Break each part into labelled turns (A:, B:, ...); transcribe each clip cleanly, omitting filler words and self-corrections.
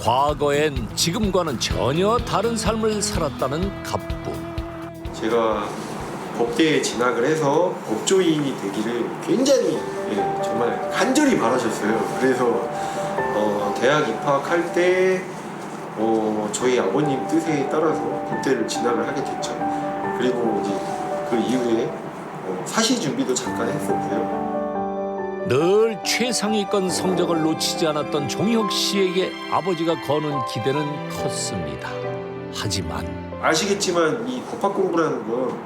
A: 과거엔 지금과는 전혀 다른 삶을 살았다는 갑부.
B: 제가 법대에 진학을 해서 법조인이 되기를 굉장히 정말 간절히 바라셨어요. 그래서 대학 입학할 때 저희 아버님 뜻에 따라서 법대를 진학을 하게 됐죠. 그리고 이제 그 이후에 사시 준비도 잠깐 했었고요.
A: 늘 최상위권 성적을 놓치지 않았던 종혁 씨에게 아버지가 거는 기대는 컸습니다. 하지만
B: 아시겠지만 이 법학 공부라는 건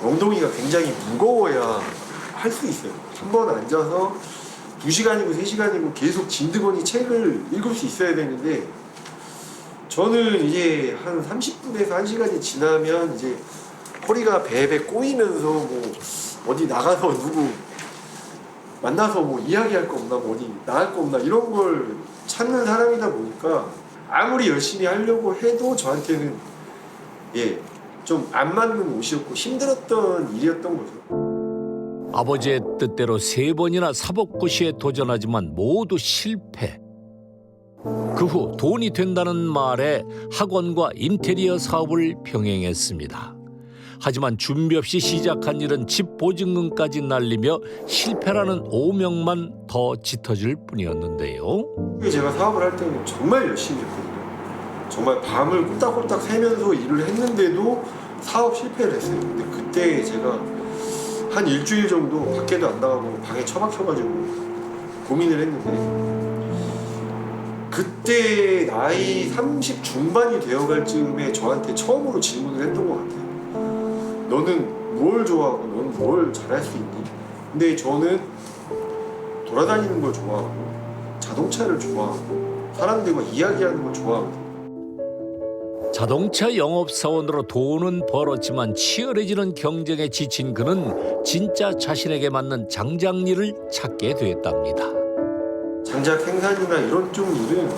B: 엉덩이가 굉장히 무거워야 할 수 있어요. 한 번 앉아서 2시간이고 3시간이고 계속 진드거니 책을 읽을 수 있어야 되는데 저는 이제 한 30분에서 1시간이 지나면 이제 허리가 배에 꼬이면서 뭐 어디 나가서 누구 만나서 뭐 이야기할 거 없나, 뭐 어디 나갈 거 없나 이런 걸 찾는 사람이다 보니까 아무리 열심히 하려고 해도 저한테는 좀 안 맞는 옷이었고 힘들었던 일이었던 거죠.
A: 아버지의 뜻대로 3번이나 사법고시에 도전하지만 모두 실패. 그 후 돈이 된다는 말에 학원과 인테리어 사업을 병행했습니다. 하지만 준비 없이 시작한 일은 집 보증금까지 날리며 실패라는 오명만 더 짙어질 뿐이었는데요.
B: 제가 사업을 할 때는 정말 열심히 했거든요. 정말 밤을 꿀딱꿀딱 새면서 일을 했는데도 사업 실패를 했어요. 근데 그때 제가 한 일주일 정도 밖에도 안 나가고 방에 처박혀가지고 고민을 했는데 그때 나이 30 중반이 되어갈 즈음에 저한테 처음으로 질문을 했던 것 같아요. 너는 뭘 좋아하고 너는 뭘 잘할 수 있니? 근데 저는 돌아다니는 걸 좋아하고 자동차를 좋아하고 사람들과 이야기하는 걸 좋아하거든요.
A: 자동차 영업사원으로 돈은 벌었지만 치열해지는 경쟁에 지친 그는 진짜 자신에게 맞는 장작일을 찾게 됐답니다.
B: 장작 생산이나 이런 쪽 일은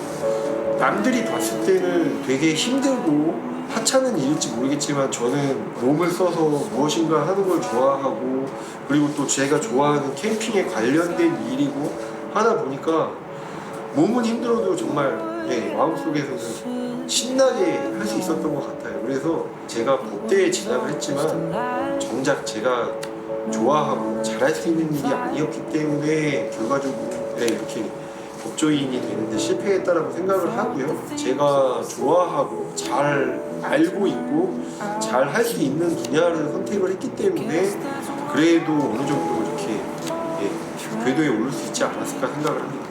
B: 남들이 봤을 때는 되게 힘들고 하찮은 일일지 모르겠지만 저는 몸을 써서 무엇인가 하는 걸 좋아하고 그리고 또 제가 좋아하는 캠핑에 관련된 일이고 하다 보니까 몸은 힘들어도 정말 마음속에서는 신나게 할 수 있었던 것 같아요. 그래서 제가 법대에 진학을 했지만 정작 제가 좋아하고 잘할 수 있는 일이 아니었기 때문에 결과적으로 이렇게 법조인이 되는데 실패했다라고 생각을 하고요. 제가 좋아하고 잘 알고 있고 잘 할 수 있는 분야를 선택을 했기 때문에 그래도 어느 정도 이렇게 궤도에 오를 수 있지 않았을까 생각을 합니다.